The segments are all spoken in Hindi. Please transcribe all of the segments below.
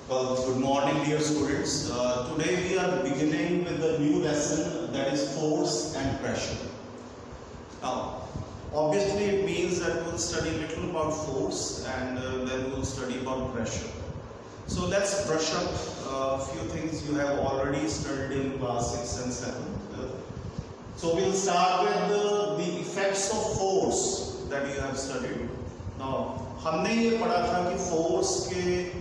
Well, good morning, dear students. Today we are beginning with the new lesson, that is force and pressure. Now, obviously it means that we'll study a little about force and then we'll study about pressure. So let's brush up a few things you have already studied in class 6 and 7. So we'll start with the effects of force that you have studied. Now, हमने ये पढ़ा था कि फोर्स के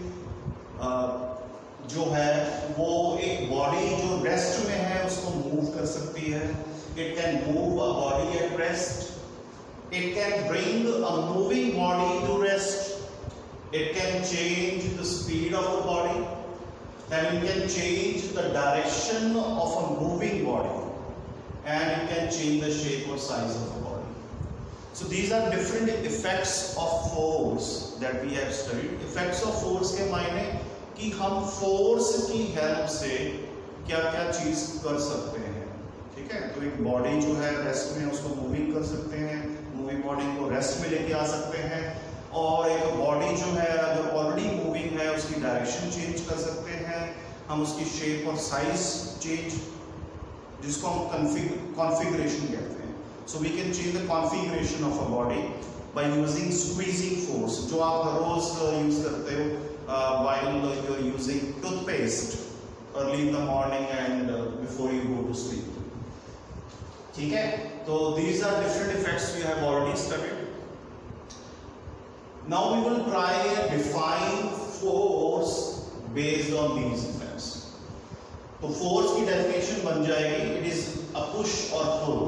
जो है वो एक बॉडी जो रेस्ट में है उसको मूव कर सकती है. It can move a body at rest. It can bring a moving body to rest. It can change the speed of the body and it can change the direction of a moving body and it can change the shape or size of the body. So these are different effects of force that we have studied. Effects of force के मायने कि हम फोर्स की हेल्प से क्या क्या चीज कर सकते हैं. ठीक है, तो एक बॉडी जो है रेस्ट में उसको मूविंग कर सकते हैं, मूविंग बॉडी को रेस्ट में लेके आ सकते हैं. और एक बॉडी जो है अगर ऑलरेडी मूविंग है उसकी डायरेक्शन चेंज कर सकते हैं, हम उसकी शेप और साइज चेंज, जिसको हम कॉन्फ़िगरेशन कहते हैं. So we can change the configuration of a body by using squeezing force, जो आप हर रोज यूज करते हो while you are using toothpaste early in the morning and before you go to sleep. ठीक है, तो these are different effects we have already studied. Now we will try and define force based on these effects. तो force की definition बन जाएगी, it is a push or pull.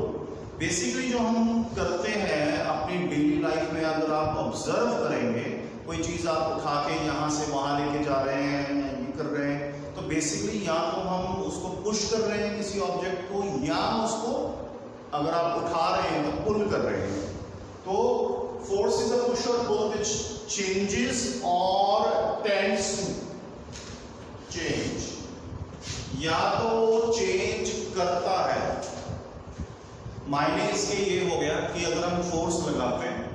Basically जो हम करते हैं अपनी डेली लाइफ में, अगर आप ऑब्जर्व करेंगे कोई चीज आप उठा के यहाँ से वहां लेके जा रहे हैं या ये कर रहे हैं, तो बेसिकली या तो हम उसको पुश कर रहे हैं किसी ऑब्जेक्ट को, या उसको अगर आप उठा रहे हैं तो पुल कर रहे हैं. तो फोर्स इज अ पुश और पुल व्हिच चेंजेस और टेंड्स टू चेंज. या तो चेंज करता है, मायने इसके ये हो गया कि अगर हम फोर्स लगाते हैं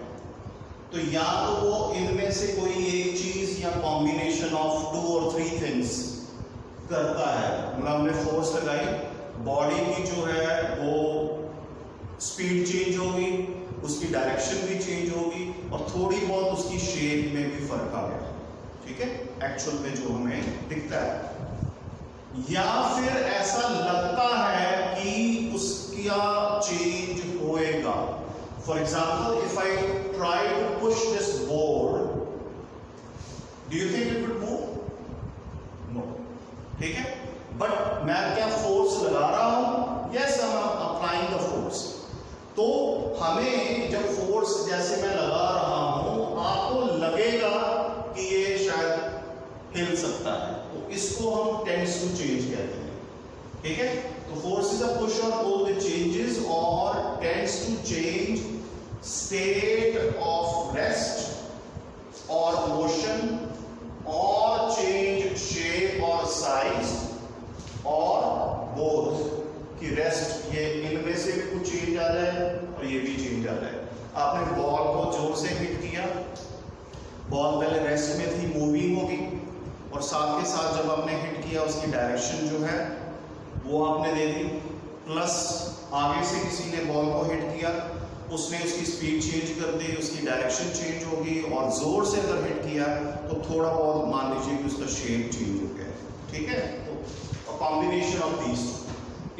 तो या तो वो इनमें से कोई एक चीज या कॉम्बिनेशन ऑफ 2 और 3 थिंग्स करता है. मतलब हमने फोर्स लगाई, बॉडी की जो है वो स्पीड चेंज होगी, उसकी डायरेक्शन भी चेंज होगी और थोड़ी बहुत उसकी शेप में भी फर्क आ गया. ठीक है, एक्चुअल में जो हमें दिखता है. या फिर ऐसा लगता है कि उसका चेंज होएगा. For example, if I try to push this board, do you think it would move? No. ठीक है, but मैं क्या फोर्स लगा रहा हूं? Yes, I'm applying the force. तो हमें जब फोर्स जैसे मैं लगा रहा हूं, आपको लगेगा कि ये शायद हिल सकता है, तो इसको हम टेंड्स टू चेंज कहते हैं. ठीक है, तो फोर्स इज अ पुश और पुल व्हिच चेंजेस और tends to change state of rest or motion or change shape or size or both. कि रेस्ट ये इनमें से भी कुछ चेंज आ जाए और ये भी चेंज आ जाए. आपने बॉल को जोर से हिट किया, बॉल पहले रेस्ट में थी, मूविंग होगी, और साथ के साथ जब आपने हिट किया उसकी डायरेक्शन जो है वो आपने दे दी, प्लस आगे से किसी ने बॉल को हिट किया, उसने उसकी स्पीड चेंज कर दी, उसकी डायरेक्शन चेंज होगी, और जोर से अगर हिट किया तो थोड़ा बहुत मान लीजिए कि उसका शेप चेंज हो गया. ठीक है, तो कॉम्बिनेशन ऑफ दीज,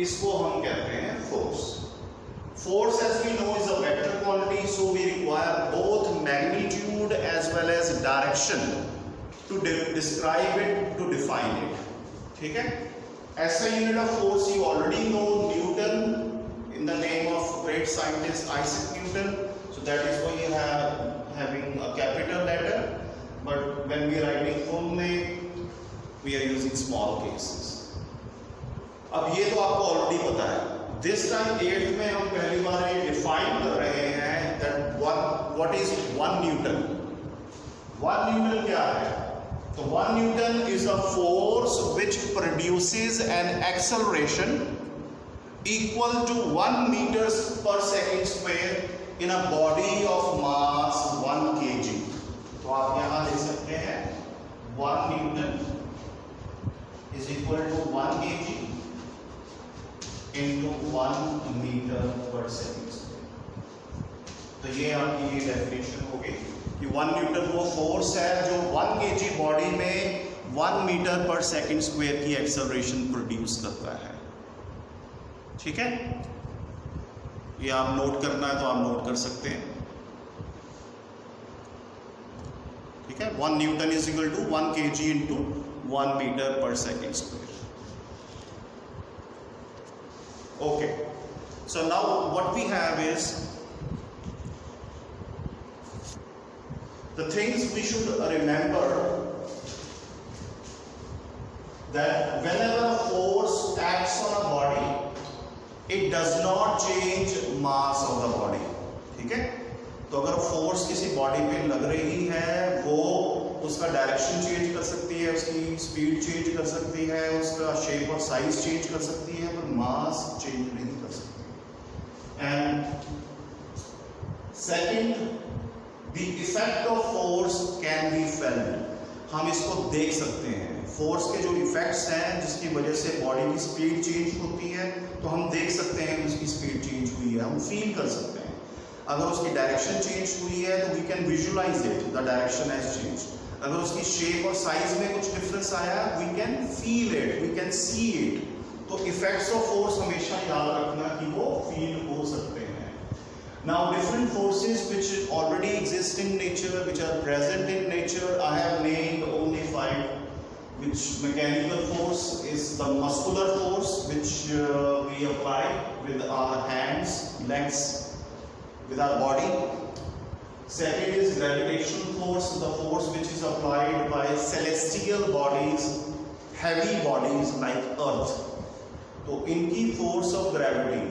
इसको हम कहते हैं force. Force as we know is a vector quantity, so we require both magnitude as well as direction to describe it, to define it. ठीक है, ऐसा unit of force you already know, Newton, in the name of great scientist Isaac Newton. So that is why you have having a capital letter, but when we are writing full name we are using small cases. अब ये तो आपको ऑलरेडी पता है. This time 8th में हम पहली बार ये डिफाइन कर रहे हैं that what is 1 Newton. 1 Newton क्या है? तो 1 Newton is a force which produces an acceleration equal to 1 meters per second square in a body of mass 1 kg. तो आप यहां ले सकते हैं 1 न्यूटन 1 मीटर पर सेकेंड स्क्वायर। तो ये आपकी ये डेफिनेशन हो गई कि 1 न्यूटन वो फोर्स है जो 1 kg बॉडी में 1 मीटर पर सेकेंड स्क्वायर की एक्सेलरेशन प्रोड्यूस करता है। ठीक है, ये आप नोट करना है तो आप नोट कर सकते हैं। ठीक है, 1 newton is equal to 1 kg into 1 metre पर second square. Okay, so now what we have is the things we should remember, that whenever a force acts on a body, it does not change mass of the body. ठीक है, तो अगर फोर्स किसी बॉडी पे लग रही है वो उसका डायरेक्शन चेंज कर सकती है, उसकी स्पीड चेंज कर सकती है, उसका शेप और साइज चेंज कर सकती है, पर मास चेंज नहीं कर सकती। And second, The effect of force can be felt. हम इसको देख सकते हैं, फोर्स के जो इफेक्ट्स हैं जिसकी वजह से बॉडी की स्पीड चेंज होती है, तो हम देख सकते हैं कि उसकी स्पीड चेंज हुई है, हम फील कर सकते हैं। अगर उसकी डायरेक्शन चेंज हुई है तो we can visualize it, the direction has change. अगर उसकी शेप और साइज में कुछ डिफरेंस आया, we can feel it, we can see it. तो इफेक्ट्स ऑफ फोर्स हमेशा याद रखना कि वो फील हो सकते हैं। Now different forces which already exist in nature, which are present in nature, I have named only 5. Which mechanical force is the muscular force which we apply with our hands, legs, with our body. Second is gravitational force, the force which is applied by celestial bodies, heavy bodies like Earth. तो इनकी force of gravity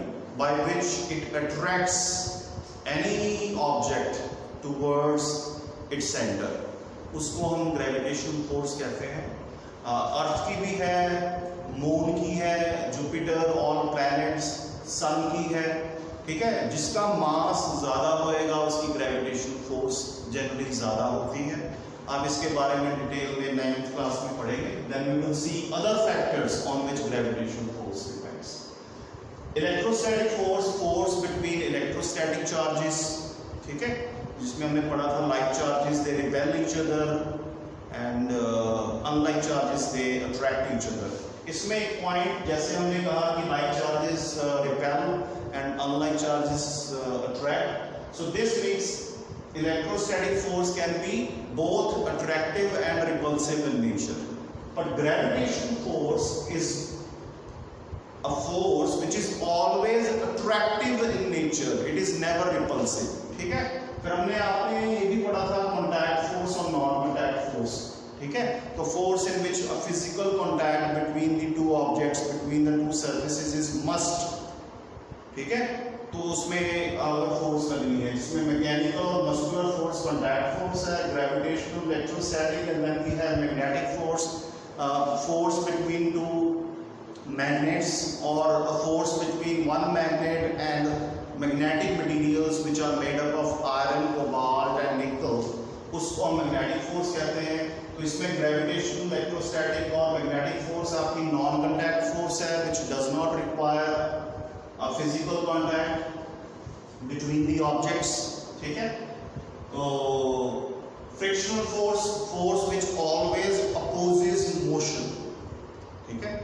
by which it attracts any object towards its center, उसको हम ग्रेविटेशनल फोर्स कहते हैं। अर्थ की भी है, मून की है, जुपिटर, ऑल प्लैनेट्स, सन की है। ठीक है, जिसका मास ज़्यादा होएगा उसकी ग्रेविटेशनल फोर्स जनरली ज़्यादा होती है। आप इसके बारे में डिटेल में 9th क्लास में पढ़ेंगे। Then we will see other factors on which gravitational force depends. Electrostatic force, force between electrostatic charges, ठीक है, जिसमें हमने पढ़ा था like charges they repel each other and unlike charges they attract each other. इसमें एक पॉइंट, जैसे हमने कहा कि like charges repel and unlike charges attract, so this means electrostatic force can be both attractive and repulsive in nature, but gravitational force is a force which is always attractive in nature, it is never repulsive। ठीक है, फिर हमने आपने ये भी पढ़ा था contact force और non contact force। ठीक है, तो force in which a physical contact between the two objects, between the two surfaces is must। ठीक है, तो उसमें अगर फोर्स करनी है, जिसमें मैकेनिकल और मस्कुलर फोर्स कॉन्टैक्ट फोर्स है, gravitational, electrostatic, and then we have magnetic force, force between two magnets or a force between one magnet and magnetic materials which are made up of iron, cobalt and nickel, उसको हम magnetic force कहते हैं। तो इसमें gravitation, electrostatic और magnetic force आपकी non contact force है which does not require a physical contact between the objects। ठीक है, तो frictional force, force which always opposes motion। ठीक है,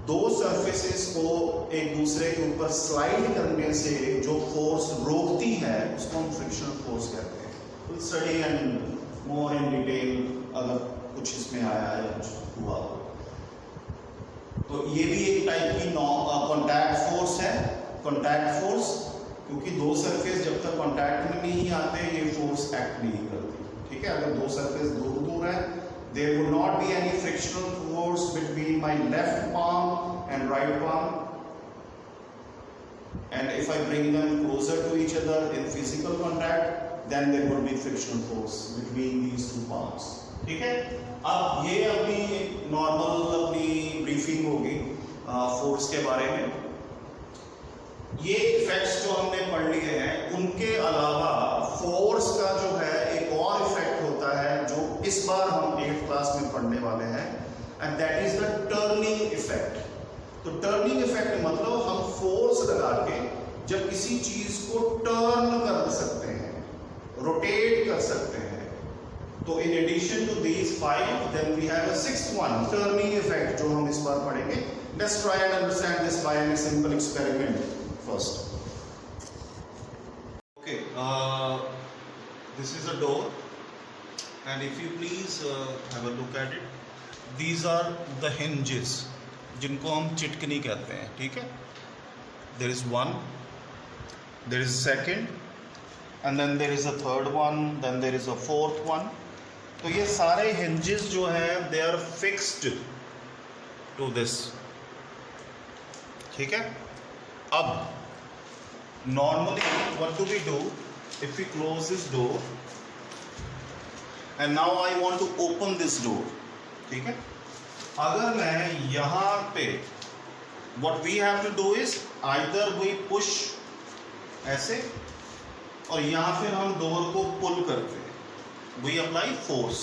दो सरफेसेस को एक दूसरे के ऊपर स्लाइड करने से जो फोर्स रोकती है उसको हम फ्रिक्शनल फोर्स कहते हैं। Will study and more in detail अगर कुछ इसमें आया है, कुछ हुआ। तो ये भी एक टाइप की कॉन्टैक्ट फोर्स है। कॉन्टैक्ट फोर्स, क्योंकि दो सरफेस जब तक कॉन्टैक्ट में नहीं आते ये फोर्स एक्ट नहीं करती। ठीक है, अगर दो सरफेस दूर दूर है, there would not be any frictional force between my left palm and right palm, and if I bring them closer to each other in physical contact, then there would be frictional force between these two palms। ठीक है, अब ये अपनी नॉर्मल अपनी ब्रीफिंग होगी फोर्स के बारे में। ये इफेक्ट्स जो हमने पढ़ लिए हैं, उनके अलावा फोर्स का जो है एक और इफेक्ट होता है जो इस बार हम 8th क्लास में पढ़ने वाले हैं, and that is the turning effect. तो टर्निंग इफेक्ट मतलब हम फोर्स लगा के जब किसी चीज को टर्न कर सकते हैं, रोटेट कर सकते हैं। तो in addition to these 5 then we have a 6th one, turning effect, जो हम इस बार पढ़ेंगे। Let's try and understand this by a simple experiment first. Okay, this is a door, and if you please have a look at it. These are the hinges, जिनको हम चिटकनी कहते हैं, ठीक है। There is one, there is a second, and then there is a third one, then there is a fourth one. तो ये सारे hinges जो हैं they are fixed to this, ठीक है। अब normally what do we do if we close this door and now I want to open this door, ठीक है। अगर मैं यहाँ पे what we have to do is either we push ऐसे, और यहाँ फिर हम डोर को पुल करते हैं, we apply force.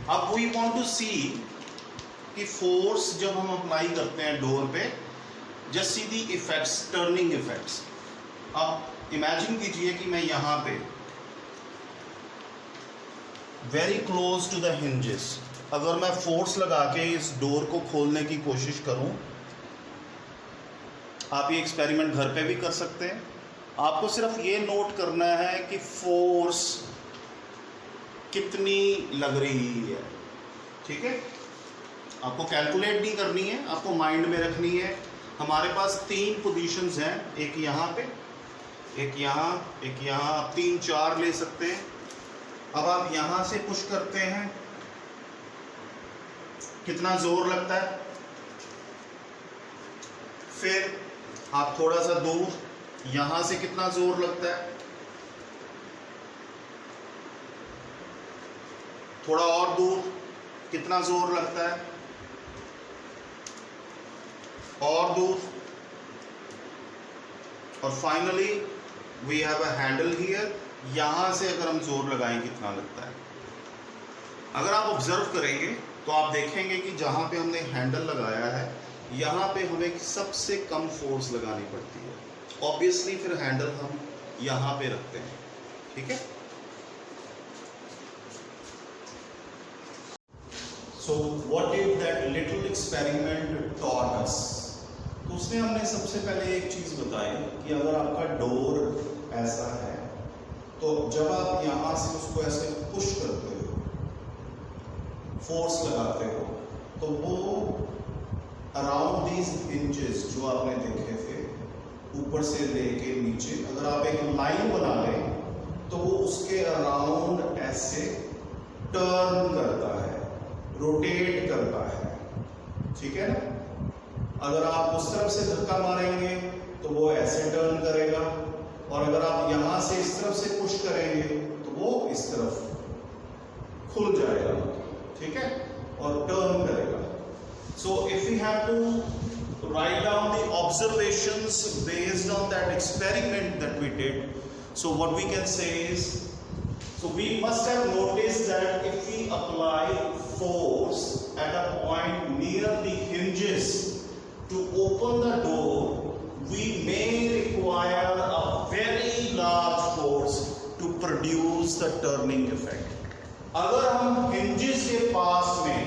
अब we want to see कि फोर्स जब हम अप्लाई करते हैं डोर पे, just see the effects, turning effects. अब इमेजिन कीजिए कि मैं यहाँ पे very close to the hinges, अगर मैं फोर्स लगा के इस डोर को खोलने की कोशिश करूं, आप ये एक्सपेरिमेंट घर पे भी कर सकते हैं। आपको सिर्फ ये नोट करना है कि फोर्स कितनी लग रही है, ठीक है। आपको कैलकुलेट नहीं करनी है, आपको माइंड में रखनी है। हमारे पास 3 पोजीशंस हैं, एक यहाँ पे, एक यहाँ, एक यहाँ, आप 3-4 ले सकते हैं। अब आप यहाँ से पुश करते हैं, कितना जोर लगता है। फिर आप थोड़ा सा दूर, यहाँ से कितना जोर लगता है, थोड़ा और दूर कितना जोर लगता है, और दूर, और finally we have a handle here. यहां से अगर हम जोर लगाएं कितना लगता है। अगर आप ऑब्जर्व करेंगे तो आप देखेंगे कि जहां पे हमने हैंडल लगाया है, यहां पे हमें सबसे कम फोर्स लगानी पड़ती है। ऑब्वियसली फिर हैंडल हम यहां पे रखते हैं, ठीक है। So what did that little experiment taught us? तो उसने हमने सबसे पहले एक चीज बताई कि अगर आपका डोर ऐसा है, तो जब आप यहां से उसको ऐसे पुश करते हो, फोर्स लगाते हो, तो वो अराउंड दीज हिंजेस जो आपने देखे थे, ऊपर से लेके नीचे, अगर आप एक लाइन बना लें तो वो उसके अराउंड ऐसे टर्न करता है, रोटेट करता है, ठीक है ना। अगर आप उस तरफ से धक्का मारेंगे तो वो ऐसे टर्न करेगा, और अगर आप यहां से इस तरफ से पुश करेंगे तो वो इस तरफ खुल जाएगा, ठीक है, और टर्न करेगा। So if we have to write down the observations based on that experiment that we did, so what we can say is, so we must have noticed that if we apply force at a point near the hinges to open the door, we may require a very large force to produce the turning effect. अगर हम hinges के पास में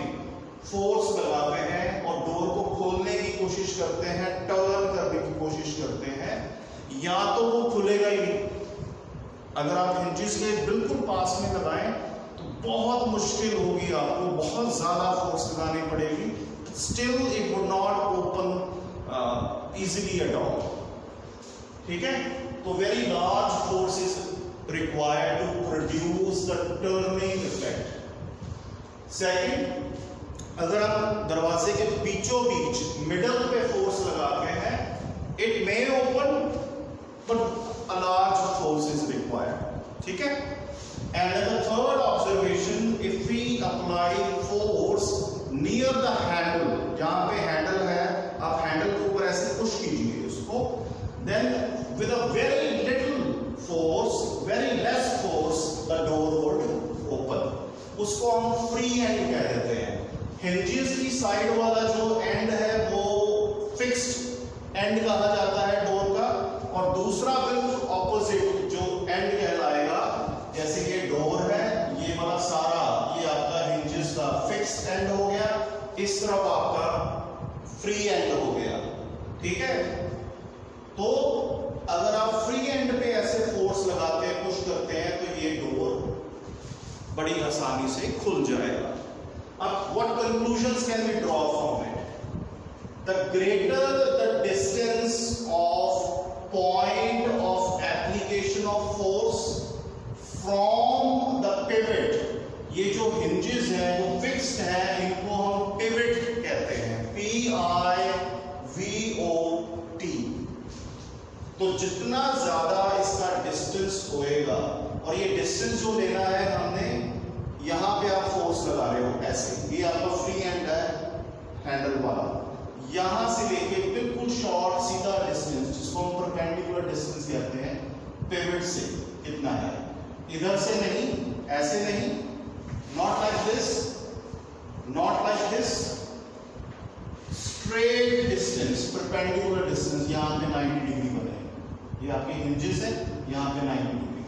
फोर्स लगाते हैं और डोर को खोलने की कोशिश करते हैं, टर्न करने की कोशिश करते हैं, या तो वो खुलेगा ही नहीं। अगर आप हिंजेस के बिल्कुल पास में लगाएं तो बहुत मुश्किल होगी, आपको बहुत ज्यादा फोर्स लगानी पड़ेगी, still it would not open easily at all, ठीक है। तो very large force is required to produce the turning effect. Second, अगर आप दरवाजे के बीचों बीच मिडल पे फोर्स लगाते हैं, it may open but a large force is required, ठीक है। And the third observation, if we apply force near the handle, जहां पे हैंडल है, आप हैंडल के ऊपर ऐसे पुश कीजिए उसको, then with a very little force, very less force, the door would open. उसको हम फ्री एंड कह देते हैं। हिंजेस की साइड वाला जो एंड है वो एंड कहा जाता है डोर का, और दूसरा बिल्कुल ऑपोजिट जो एंड कहलाएगा, जैसे ये डोर है, ये वाला सारा ये आपका हिंजेस का फिक्स एंड हो गया, इस तरफ आपका फ्री एंड हो गया, ठीक है। तो अगर आप फ्री एंड पे ऐसे फोर्स लगाते हैं, पुश करते हैं, तो ये डोर बड़ी आसानी से खुल जाएगा। अब what conclusions can we draw from it? The greater the distance of point of application of force from the pivot, ये जो हिंजेस हैं वो फिक्स्ड हैं, इनको हम पिवट कहते हैं, PIVOT। तो जितना ज्यादा इसका डिस्टेंस होएगा, और ये डिस्टेंस जो लेना है हमने, यहां पे आप फोर्स लगा रहे हो ऐसे, ये आपका फ्री एंड है हैंडल वाला, यहां से लेके बिल्कुल शॉर्ट सीधा डिस्टेंस, जिसको हम परपेंडिकुलर डिस्टेंस कहते हैं, पिवट से कितना है, इधर से नहीं, ऐसे नहीं, not like this, not like this, straight distance, perpendicular distance, यहां पे 90 डिग्री बने, ये आपके हिंजेस है, यहां पे 90 डिग्री।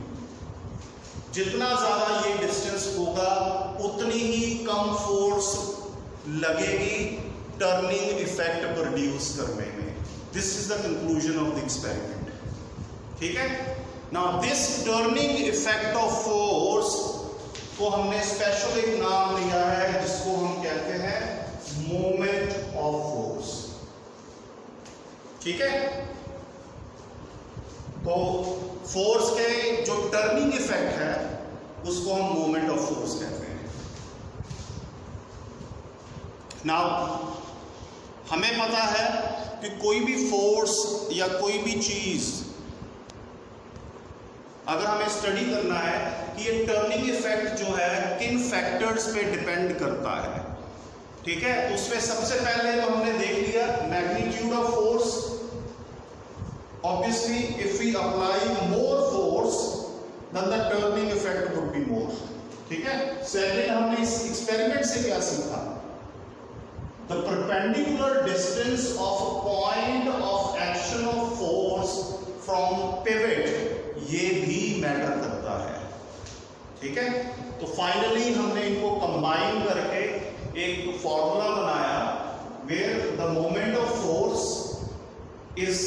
जितना ज्यादा ये डिस्टेंस होगा, उतनी ही कम फोर्स लगेगी टर्निंग इफेक्ट प्रोड्यूस करने में। This is the conclusion of the experiment, ठीक है। Now this turning effect of force को हमने स्पेशल एक नाम दिया है, जिसको हम कहते हैं मोमेंट ऑफ फोर्स, ठीक है। तो फोर्स के जो टर्निंग इफेक्ट है, उसको हम मोमेंट ऑफ फोर्स कहते हैं। नाउ हमें पता है कि कोई भी फोर्स या कोई भी चीज अगर हमें स्टडी करना है कि ये टर्निंग इफेक्ट जो है किन फैक्टर्स पे डिपेंड करता है, ठीक है। तो उसमें सबसे पहले तो हमने देख लिया magnitude of force. Obviously if we apply more force then the turning effect would be more, ठीक है। सेकंड, हमने इस एक्सपेरिमेंट से क्या सीखा? The perpendicular distance of point of action of force from pivot, ये भी मैटर करता है, ठीक है। तो फाइनली हमने इनको कंबाइन करके एक फॉर्मूला बनाया, where the moment of force is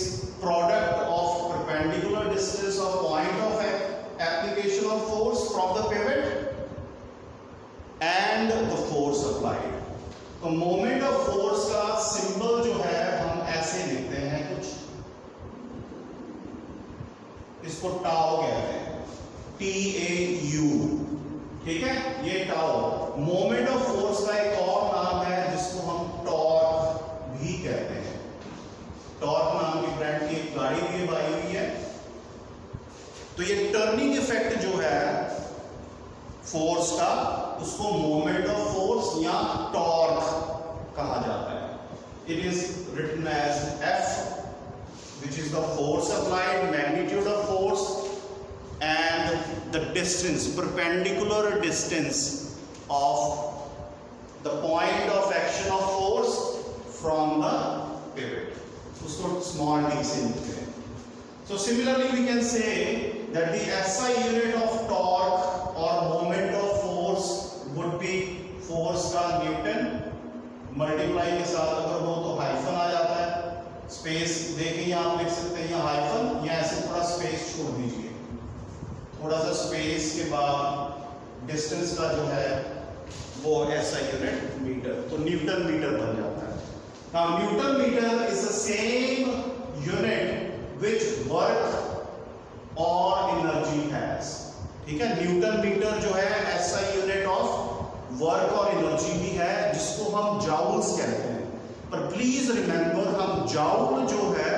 product of perpendicular distance of point of application of force from the pivot and the force applied. तो मोमेंट ऑफ फोर्स का सिंबल जो है हम ऐसे लिखते हैं, कुछ इसको टाउ कहते हैं, TAU, ठीक है। ये टाउ मोमेंट ऑफ फोर्स का एक और नाम है, जिसको हम टॉर्क भी कहते हैं। टॉर्क नाम की ब्रांड की एक गाड़ी भी आई हुई है। तो ये टर्निंग इफेक्ट जो है फोर्स का, उसको मोमेंट ऑफ फोर्स या टॉर्क कहा जाता है। It is written as F, which is the force applied, magnitude of force, and the distance, perpendicular distance of the point of action of force from the pivot, उसको small d से लिखते हैं। So similarly we can say that the SI unit of torque or moment of force would be force का न्यूटन, मल्टीप्लाई के साथ अगर हो तो हाइफन आ जाता है, स्पेस देखें यहाँ आप लिख सकते हैं, यहाँ हाइफन, या ऐसे थोड़ा स्पेस छोड़ दीजिए, थोड़ा सा स्पेस के बाद डिस्टेंस का जो है वो SI यूनिट मीटर, तो न्यूटन मीटर बन जाता है। Now newton meter is the same unit which work और एनर्जी हैज, ठीक है। न्यूटन मीटर जो है SI यूनिट ऑफ वर्क और एनर्जी भी है, जिसको हम जाउल्स कहते हैं। पर प्लीज रिमेंबर, हम जाउल जो है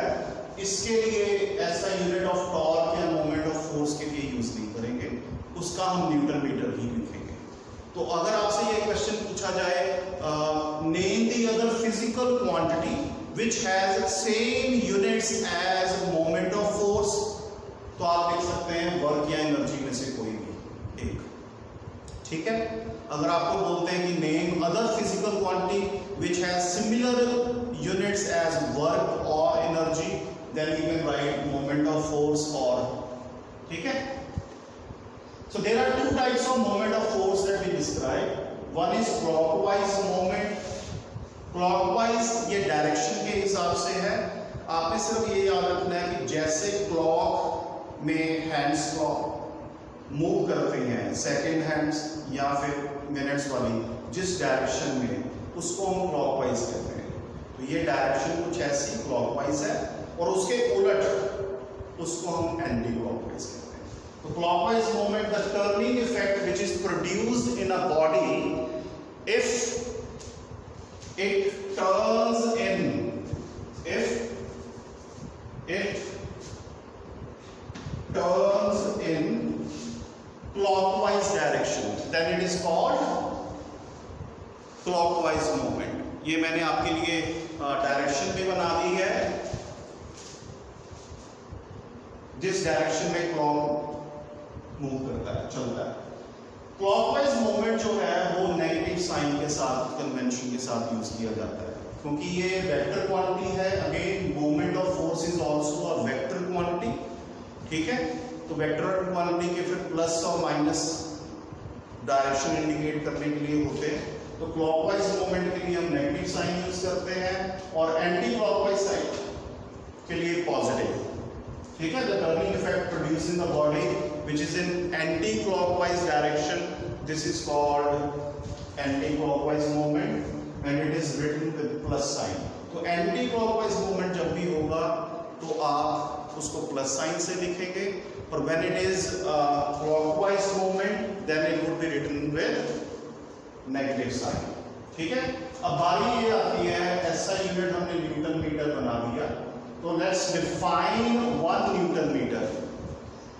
इसके लिए SI यूनिट ऑफ टॉर्क या मोमेंट ऑफ फोर्स के लिए यूज नहीं करेंगे, उसका हम न्यूटन मीटर ही लिखेंगे। तो अगर आपसे ये क्वेश्चन पूछा जाए, name the other physical quantity which has same units as moment of force, तो आप लिख सकते हैं वर्क या एनर्जी में से कोई भी एक, ठीक है। अगर आपको बोलते हैं कि name other physical quantity which has similar units as work और energy, then you can write moment of force और, ठीक है। So there are two types of moment of force that we describe. One is clockwise moment. Clockwise ये डायरेक्शन के हिसाब से है। आपने सिर्फ ये याद रखना है कि जैसे क्लॉक में हैंड्स क्लॉक मूव करते हैं, सेकंड हैंड्स या फिर मिनट्स वाली जिस डायरेक्शन में, उसको हम क्लॉकवाइज कहते हैं। तो ये डायरेक्शन कुछ ऐसी क्लॉकवाइज है और उसके उलट उसको हम एंटी क्लॉकवाइज कहते हैं। तो clockwise movement, the turning effect which is produced in a body if it turns in, if it turns in clockwise direction, then it is called clockwise movement. ये मैंने आपके लिए डायरेक्शन भी बना दी है, जिस डायरेक्शन में क्लॉक मूव करता है, चलता है। क्लॉकवाइज मूवमेंट जो है वो नेगेटिव साइन के साथ, कन्वेंशन के साथ यूज किया जाता है, क्योंकि ये वेक्टर क्वांटिटी है। Again moment of force is also a vector quantity, ठीक है। तो वेक्टर क्वांटिटी के फिर प्लस और माइनस डायरेक्शन इंडिकेट करने के लिए होते हैं। तो क्लॉकवाइज मूवमेंट के लिए हम नेगेटिव साइन यूज करते हैं और एंटी क्लॉकवाइज साइन के लिए पॉजिटिव, ठीक है। The turning effect produce in the body which is in anti-clockwise direction, this is called anti-clockwise movement and it is written with plus sign. तो anti-clockwise movement जब भी होगा तो आप उसको प्लस साइन से लिखेंगे, और when it is clockwise movement then it would be written with negative sign, ठीक है। अब बारी ये आती है, ऐसा यूनिट हमने न्यूटन मीटर बना दिया, तो let's define 1 newton meter.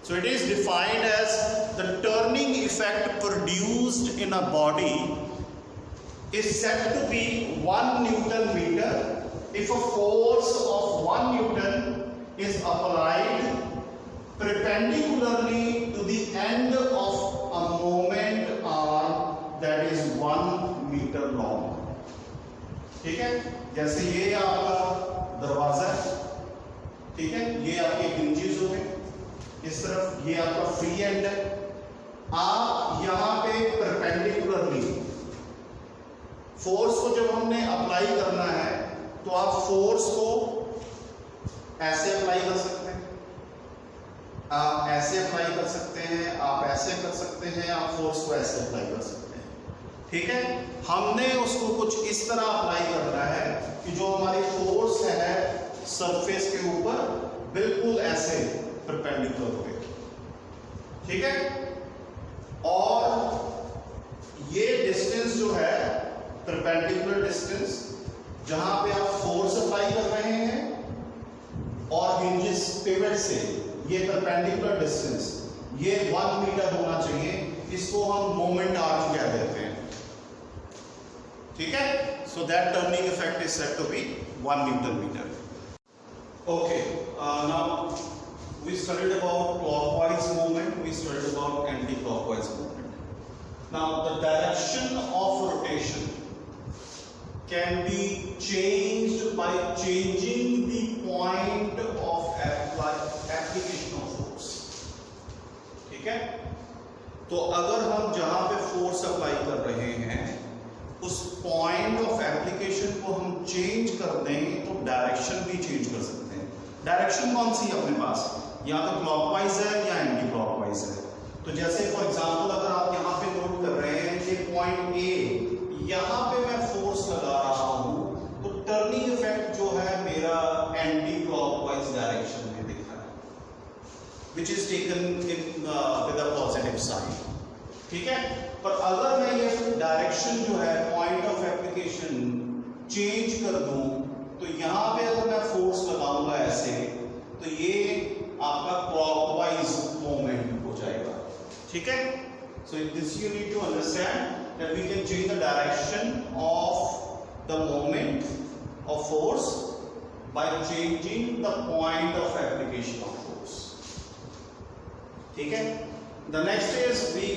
So it is defined as the turning effect produced in a body is said to be 1 Newton meter if a force of 1 Newton is applied perpendicularly to the end of a moment arm that is 1 meter long. ठीक है, जैसे ये आपका दरवाजा है, ठीक है, ये आपके हिंजेस हो गए, इस तरफ ये आपका फ्री एंड है। आप यहां पे परपेंडिकुलरली फोर्स को जब हमने अप्लाई करना है तो आप फोर्स को ऐसे अप्लाई कर सकते हैं, आप ऐसे अप्लाई कर सकते हैं, आप ऐसे कर सकते हैं, आप फोर्स को ऐसे अप्लाई कर सकते हैं, ठीक है। हमने उसको कुछ इस तरह अप्लाई करना है कि जो हमारी फोर्स है सरफेस के ऊपर बिल्कुल ऐसे परपेंडिकुलर हो गए, ठीक है। और ये डिस्टेंस जो है परपेंडिकुलर डिस्टेंस जहां पे आप फोर्स अप्लाई कर रहे हैं और हिंजेस पिवट से ये परपेंडिकुलर डिस्टेंस ये 1 मीटर होना चाहिए, इसको हम मोमेंट आर्म कह देते हैं, ठीक है। So that turning effect is said to be 1 newton meter. Okay, now we studied about clockwise movement, we studied about anti-clockwise movement. Now the direction of rotation can be changed by changing the point of application of force, ठीक है। तो अगर हम जहां पे फोर्स अप्लाई कर रहे हैं उस पॉइंट ऑफ एप्लीकेशन को हम चेंज कर दें तो डायरेक्शन भी चेंज कर सकते हैं। डायरेक्शन कौन सी है अपने पास, या तो क्लॉकवाइज है या एंटी क्लॉकवाइज है। तो जैसे फॉर एग्जांपल अगर आप यहाँ पे नोट कर रहे हैं कि पॉइंट ए, यहाँ पे मैं फोर्स लगा रहा हूं तो टर्निंग इफेक्ट जो है मेरा एंटी क्लॉकवाइज डायरेक्शन में दिख रहा है, which is taken in with a positive sign, ठीक है। पर अगर मैं ये डायरेक्शन जो है पॉइंट ऑफ एप्लीकेशन चेंज कर दूं तो यहाँ पे अगर मैं फोर्स लगाऊंगा ऐसे तो ये आपका क्लॉकवाइज मूवमेंट हो जाएगा, ठीक है। So this you need to understand that we can change the direction of the movement of force by changing the point of application of force, ठीक है। The next is we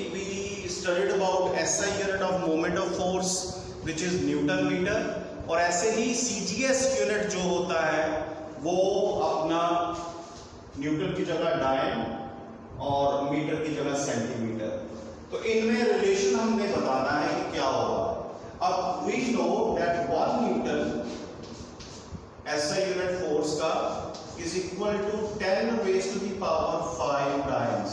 studied about SI unit of moment of force which is newton meter, और ऐसे ही CGS यूनिट जो होता है वो अपना न्यूटन की जगह डायन और मीटर की जगह सेंटीमीटर। तो इनमें रिलेशन हमने बताना है कि क्या होगा। अब we know that 1 newton SI unit force का is equal to 10 raised to the power 5 times।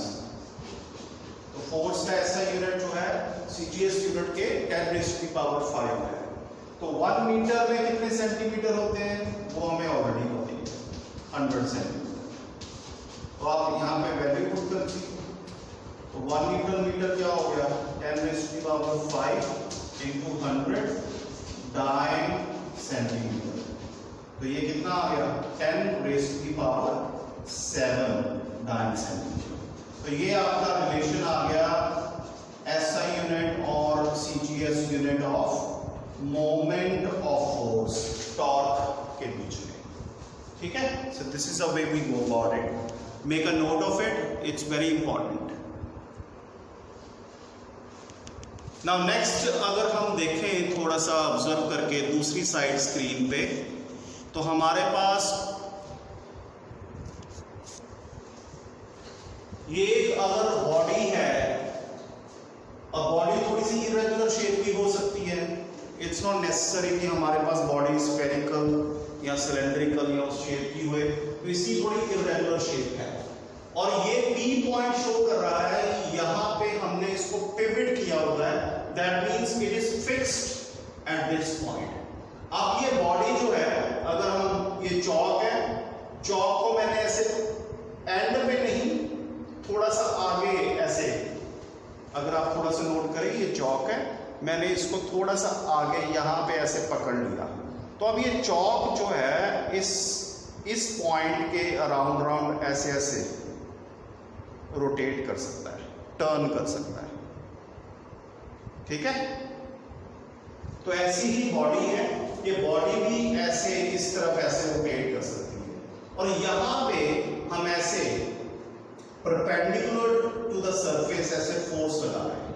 तो फोर्स का SI यूनिट जो है CGS यूनिट के 10 raised to the power 5 है। तो 1 मीटर में कितने सेंटीमीटर होते हैं वो हमें ऑलरेडी पता है, 100 सेंटीमीटर। तो आप यहाँ पे वैल्यू पुट कर दीजिए, तो 1 मीटर क्या हो गया 10 raised to the power 5 into 100 dine centimeter. तो ये कितना आ गया 10 raised to the power 7 dyne centimeter. तो ये आपका रिलेशन आ गया SI यूनिट और CGS unit of moment of force torque के बीच में, ठीक है। So this is a way we go about it, make a note of it, it's very important. Now next अगर हम देखें थोड़ा सा ऑब्जर्व करके दूसरी साइड स्क्रीन पे, तो हमारे पास ये अगर बॉडी है, अब बॉडी थोड़ी सी इरेगुलर शेप की हो सकती है, इट्स नॉट नेसेसरी कि हमारे पास बॉडी स्फेरिकल या सिलेंड्रिकल या उस शेप की हुए, तो इसकी थोड़ी इरेगुलर शेप है और ये P पॉइंट शो कर रहा है, यहां पे हमने इसको पिवट किया हुआ है, that means it is fixed at this point. अब ये बॉडी जो है, अगर हम ये चौक है, चौक को मैंने ऐसे एंड पे नहीं थोड़ा सा आगे ऐसे, अगर आप थोड़ा सा नोट करें ये चौक है, मैंने इसको थोड़ा सा आगे यहां पे ऐसे पकड़ लिया, तो अब ये चौक जो है इस पॉइंट के अराउंड ऐसे ऐसे रोटेट कर सकता है, टर्न कर सकता है, ठीक है। तो ऐसी ही बॉडी है, ये बॉडी भी ऐसे इस तरफ ऐसे रोटेट कर सकती है, और यहां पे हम ऐसे परपेंडिकुलर टू द सरफेस ऐसे फोर्स लगा रहे हैं।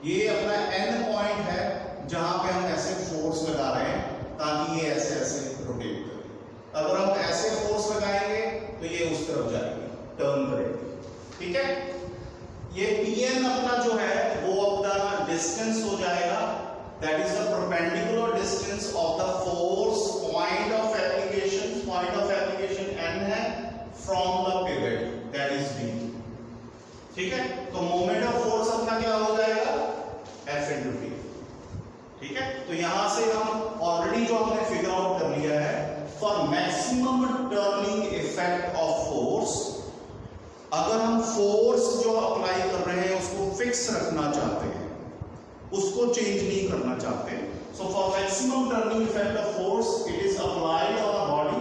ये अपना एंड पॉइंट है जहां पे हम ऐसे फोर्स लगा रहे हैं ताकि ये ऐसे ऐसे रोटेट करे। अगर हम ऐसे फोर्स लगाएंगे तो ये उस तरफ जाएगी, टर्न करेगी, ठीक है। ये Pn अपना जो है वो अपना डिस्टेंस हो जाएगा, that is the perpendicular distance of the force point of application n है from the pivot, that is D, ठीक है। तो मोमेंट ऑफ फोर्स अपना क्या हो जाएगा F into T, ठीक है। तो यहां से हम ऑलरेडी जो हमने फिगर आउट कर लिया है, for maximum turning effect of force, अगर हम फोर्स जो अप्लाई कर रहे हैं उसको फिक्स रखना चाहते हैं, उसको चेंज नहीं करना चाहते, so for maximum turning effect of force it is applied on a body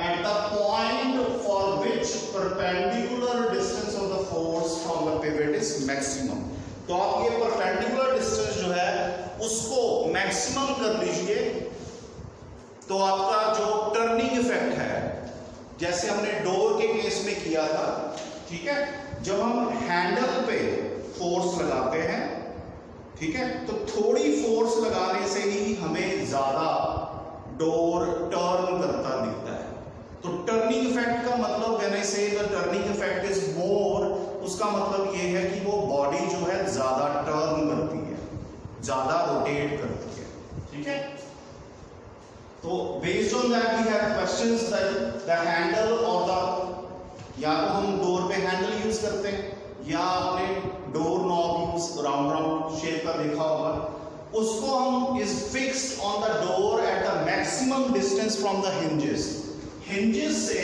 at the point for which perpendicular distance of the force from the pivot is maximum. तो आप ये परपेंडिकुलर डिस्टेंस जो है उसको मैक्सिमम कर लीजिए, तो आपका जो टर्निंग इफेक्ट है, जैसे हमने डोर के केस में किया था, ठीक है, जब हम हैंडल पे फोर्स लगाते हैं, ठीक है, तो थोड़ी फोर्स लगाने से ही हमें ज्यादा डोर टर्न करता दिखता है। तो टर्निंग इफेक्ट का मतलब व्हेन आई से the turning effect is more, उसका मतलब ये है कि वो बॉडी जो है ज्यादा टर्न करती है, ज्यादा रोटेट करती है, ठीक है। तो based on that we have questions that the handle और द, या तो हम डोर पे हैंडल यूज करते हैं या आपने door knob use round shape का देखा होगा, उसको हम is fixed on the door at the maximum distance from the hinges. Hinges से,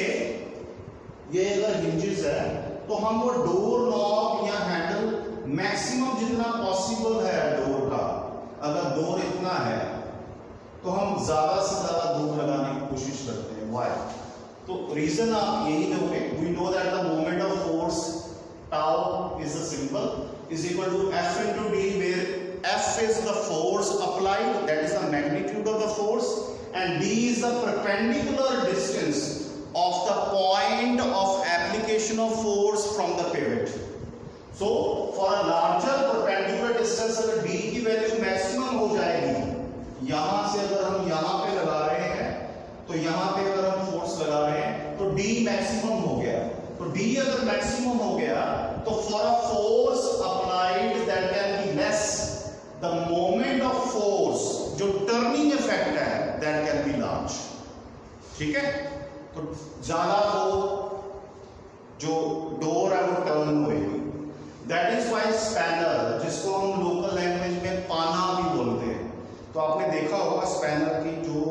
ये अगर हिंजेस है तो हम वो डोर नॉब या हैंडल मैक्सिमम जितना पॉसिबल है डोर का, अगर डोर इतना है तो हम ज्यादा से ज्यादा दूर लगाने की कोशिश करते हैं। व्हाई? तो रीजन आप यही दोगे, we know that the moment of force tau is a symbol is equal to F into D, where F is the force applied, that is the magnitude of the force, and D is the perpendicular distance of the point of application of force from the pivot. तो for a larger perpendicular distance अगर d की वैल्यू मैक्सिमम हो जाएगी, यहां से अगर हम यहां पे लगा रहे हैं तो यहां पे अगर हम फोर्स लगा रहे हैं तो d मैक्सिमम हो गया। तो d अगर मैक्सिमम हो गया तो for a force applied that can be less, the moment of force जो टर्निंग इफेक्ट है दैट कैन बी लार्ज। ठीक है, तो ज्यादा वो जो डोर है वो टर्न होगी। दैट इज वाई स्पैनर, जिसको हम लोकल लैंग्वेज में पाना भी बोलते हैं, तो आपने देखा होगा स्पैनर की जो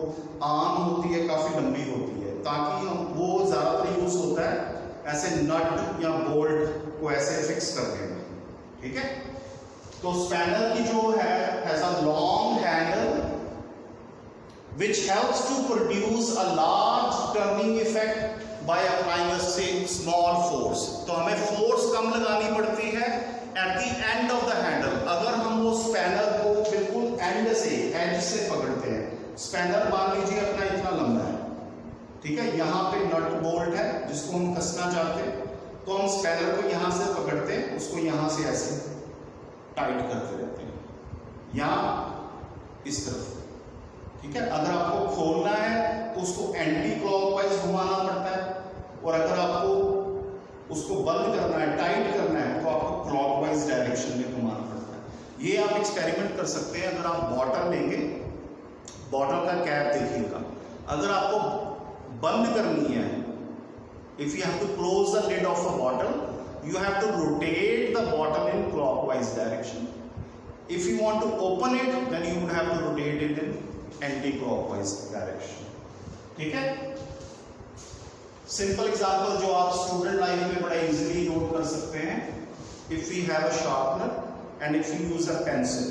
आर्म होती है काफी लंबी होती है, ताकि हम वो ज्यादातर यूज होता है ऐसे नट या बोल्ट को ऐसे फिक्स करने में। ठीक है, तो स्पैनर की जो है has a long handle which helps to produce a large turning effect by applying a small force। तो हमें फोर्स कम लगानी पड़ती है at the end of the handle। अगर हम वो स्पैनर को बिल्कुल एंड से एज से पकड़ते हैं, स्पैनर मान लीजिए अपना इतना लंबा है, ठीक है, यहाँ पे नट बोल्ट है जिसको हम कसना चाहते हैं, तो हम स्पैनर को यहाँ से पकड़ते हैं, उसको यहाँ से ऐसे टाइट करते रहते हैं, यहाँ इस तरफ। ठीक है, अगर आपको खोलना है तो उसको एंटी क्लॉकवाइज घुमाना पड़ता है, और अगर आपको उसको बंद करना है, टाइट करना है, तो आपको क्लॉकवाइज डायरेक्शन में घुमाना पड़ता है। ये आप एक्सपेरिमेंट कर सकते हैं। अगर आप बॉटल लेंगे, बॉटल का कैप देखिएगा, अगर आपको बंद करनी है, if you have to close the lid of a bottle, you have to rotate the bottle in clockwise direction. If you want to open it, then you would have to rotate it in anti-clockwise direction. ठीक है, सिंपल एग्जांपल जो आप स्टूडेंट लाइफ में बड़ा इजीली नोट कर सकते हैं। If we have a sharpener and if you use a pencil,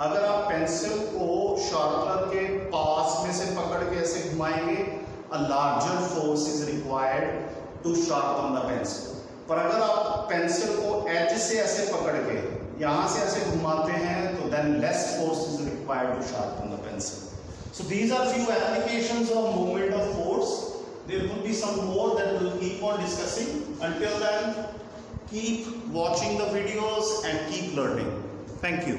अगर आप पेंसिल को शार्पनर के पास में से पकड़ के ऐसे घुमाएंगे, a larger force is required to sharpen the pencil। पर अगर आप पेंसिल को एज से ऐसे पकड़ के यहां से ऐसे घुमाते हैं, तो then less force is required to sharpen the pencil. So these are few applications of movement of force. There will be some more that we will keep on discussing. Until then keep watching the videos and keep learning. Thank you.